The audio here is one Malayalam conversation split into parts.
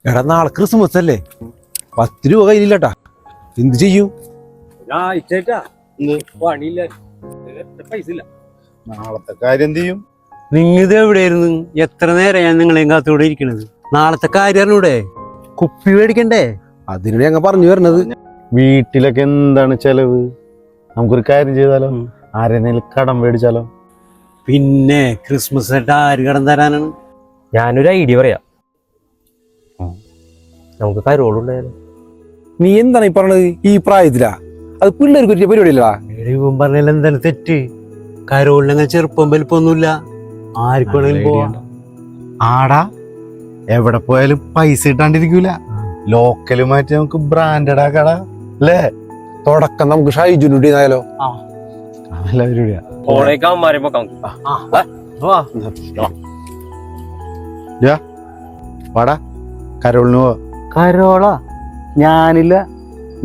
എടാ നാളെ ക്രിസ്മസ് അല്ലേ, 10 രൂപ കയ്യിലില്ലട്ടാ, എന്ത് ചെയ്യും? പൈസ ഇല്ല. നാളത്തെ കാര്യം എന്ത് ചെയ്യും? നിങ്ങളിത് എവിടെയായിരുന്നു? എത്ര നേരം ഞാൻ നിങ്ങളെയും കാത്തോടെ ഇരിക്കണത്. നാളത്തെ കാര്യം അറിഞ്ഞൂടെ? കുപ്പി മേടിക്കണ്ടേ? അതിനോട് ഞങ്ങൾ പറഞ്ഞു വരണത്. വീട്ടിലൊക്കെ എന്താണ് ചെലവ്? നമുക്കൊരു കാര്യം ചെയ്താലോ, ആരെങ്കിലും കടം മേടിച്ചാലോ? പിന്നെ ക്രിസ്മസ് ആയിട്ട് ആര് കടം തരാനാണ്? ഞാനൊരു ഐഡിയ പറയാം. നമുക്ക് കരോളുണ്ടായാലോ? നീ എന്താണ് ഈ പറഞ്ഞത്? ഈ പ്രായത്തിലാ? അത് പിള്ളേർക്ക് പറ്റിയ പരിപാടിയല്ലടാ. ഇവൻ പറഞ്ഞാൽ എന്താണ് തെറ്റ്? കരോളിനങ്ങനെ ചെറുപ്പം വലിപ്പൊന്നുമില്ല, ആർക്ക് വേണമെങ്കിലും പോവാം. ആടാ, എവിടെ പോയാലും പൈസ ഇട്ടാണ്ടിരിക്കൂല. ലോക്കല് മാറ്റി നമുക്ക് ബ്രാൻഡഡ് ആക്കടാ, അല്ലേ? തുടക്കം നമുക്ക് ഷൈജുനായാലോ? നല്ല പരിപാടിയാ. വാടാ, കരോളിന് പോ. കരോളാ? ഞാനില്ല,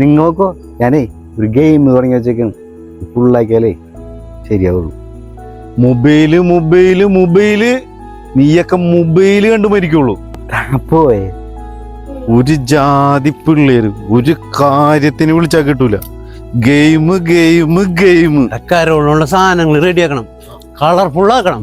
നിങ്ങൾക്കോ? ഞാനേ ഒരു ഗെയിം തുടങ്ങി വെച്ചേക്കാണ്, ഫുള്ളാക്കിയാലേ ശരിയാവുള്ളൂ. മൊബൈല് മൊബൈല് മൊബൈല്, നീയൊക്കെ മൊബൈല് കണ്ടു മരിക്കുള്ളൂ. പോയേ ഒരു ജാതി പിള്ളേര് ഒരു കാര്യത്തിന് വിളിച്ചാ കിട്ടൂല. Game game game. കരോളിനുള്ള സാധനങ്ങൾ റെഡിയാക്കണം, കളർഫുൾ ആക്കണം.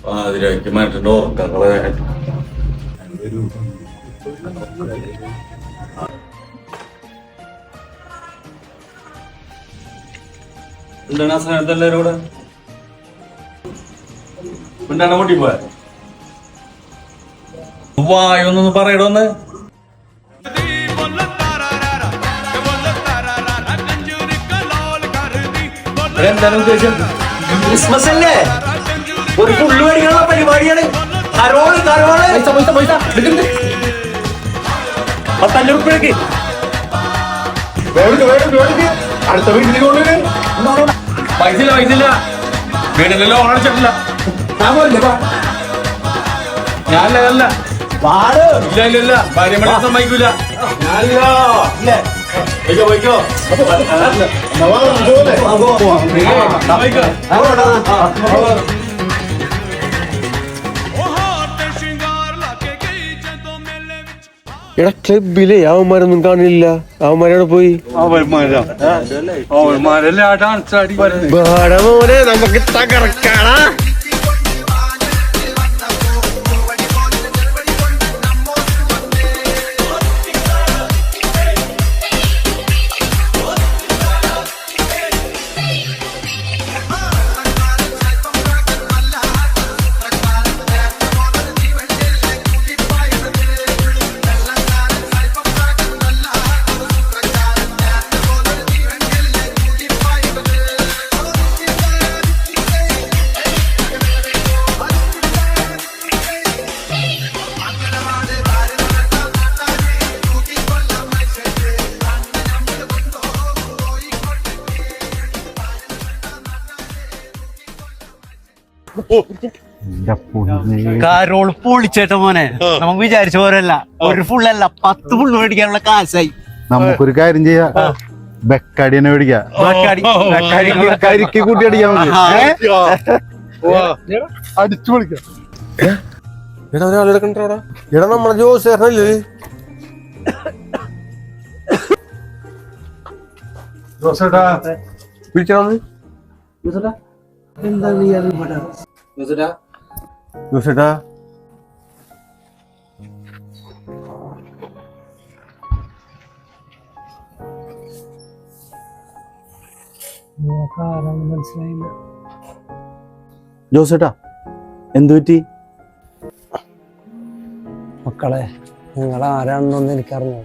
പാതിരാക്കി മാറ്റേണ്ട ഓർക്കങ്ങളെ എന്താണ് ആ സമയത്ത് എല്ലാവരും കൂടെ എന്താണ് മുട്ടി പോയ വായൊന്നൊന്ന് പറയടോന്ന്. എന്താണ് ഉദ്ദേശം? ക്രിസ്മസ് അല്ലേ, ഒരു ഫുള്ള് മേടിക്കാനുള്ള പരിപാടിയാണ്. Carol carol ₹10,000. അടുത്ത വീട്ടിൽ കൊണ്ടുവരും. പൈസ ഇല്ല, വീടിന്റെ ലോൺ അടിച്ചിട്ടില്ല. ഞാനല്ല ഇല്ല ഭാര്യ മണി സമ്മതിക്കൂല. പോയിക്കോ. എടാ ക്ലബിലെ അവന്മാരൊന്നും കാണില്ല, അവന്മാരാണ് പോയി. അവന്മാരല്ലേ ആ ഡാൻസ് ആടി മോനെ നമുക്ക് തകർക്കാടാ. കരോൾ പൊളിച്ചേട്ട മോനെ, നമുക്ക് വിചാരിച്ച പോരല്ല, ഒരു ഫുള്ളല്ല 10 ഫുള്ള് മേടിക്കാനുള്ള കാശായി. നമുക്കൊരു കാര്യം ചെയ്യാം, ബെക്കാടി തന്നെ മേടിക്കാം. കരിക്ക് കൂട്ടി അടിക്കാൻ അടിച്ചു പൊളിക്കാം. എടാ ഒരാളെ കണ്ടോടാ. എടാ നമ്മളെ ജോസേട്ടനല്ലേ? ജോസേട്ടാ വിളിച്ചാന്ന് എന്താ ജോസേട്ടാ. മനസ്സിലായില്ല. ജോസേട്ടാ, എന്തു പറ്റി? മക്കളെ, നിങ്ങൾ ആരാണെന്നൊന്നും എനിക്കറിഞ്ഞു.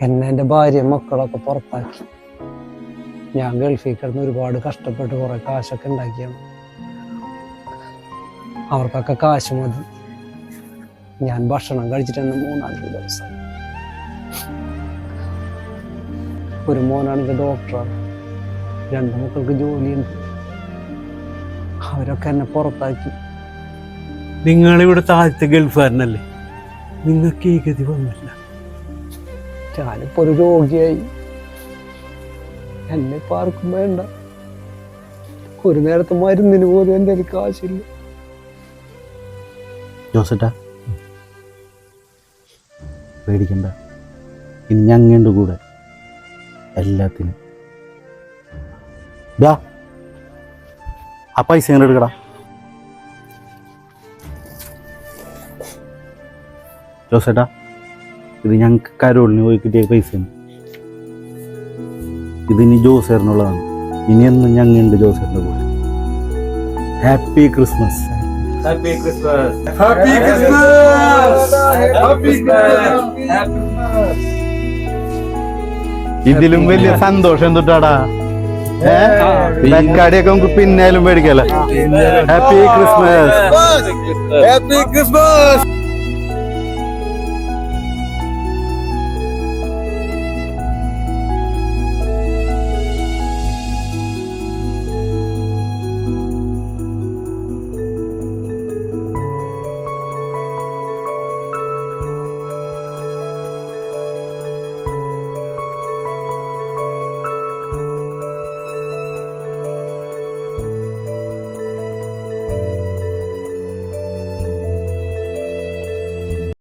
എന്നെ എൻ്റെ ഭാര്യയും മക്കളൊക്കെ പുറത്താക്കി. ഞാൻ ഗൾഫിൽ കിടന്ന് ഒരുപാട് കഷ്ടപ്പെട്ട് കുറെ കാശൊക്കെ ഉണ്ടാക്കിയാണ്. അവർക്കൊക്കെ കാശ് മതി. ഞാൻ ഭക്ഷണം കഴിച്ചിട്ട് 3-4 ദിവസം. ഒരു മോനാണെങ്കിൽ ഡോക്ടറാണ്, 2 മക്കൾക്ക് ജോലിയുണ്ട്. അവരൊക്കെ എന്നെ പുറത്താക്കി. നിങ്ങളിവിടെ താഴത്തെ ഗൾഫുകാരനല്ലേ, നിങ്ങൾക്ക് ഈ ഗതി വന്നില്ല. ഞാനിപ്പോ ഒരു രോഗിയായി. എന്നെ ഇപ്പൊ ആർക്കും വേണ്ട. ഒരു നേരത്തെ മരുന്നിന് പോലും എൻ്റെ കയ്യിൽ കാശില്ല. ജോസേട്ടാ പേടിക്കണ്ട, ഇനി ഞങ്ങണ്ട് കൂടെ എല്ലാത്തിനും. ദാ ആ പൈസ ഇങ്ങോട്ട് എടുക്കടാ. ജോസേട്ടാ ഇത് ഞങ്ങൾക്ക് കരോളിന് പോയി കിട്ടിയ പൈസയാണ്. ഇതിനി ജോസേറിനുള്ളതാണ്. ഇനിയെന്നും ഞങ്ങളുണ്ട് ജോസേറിൻ്റെ കൂടെ. Happy Christmas. Happy Christmas. ഇതിലും വലിയ സന്തോഷം തൊട്ടാടാ. തക്കാടിയൊക്കെ നമുക്ക് പിന്നാലും മേടിക്കല്ലേ. Happy Christmas. Happy Christmas.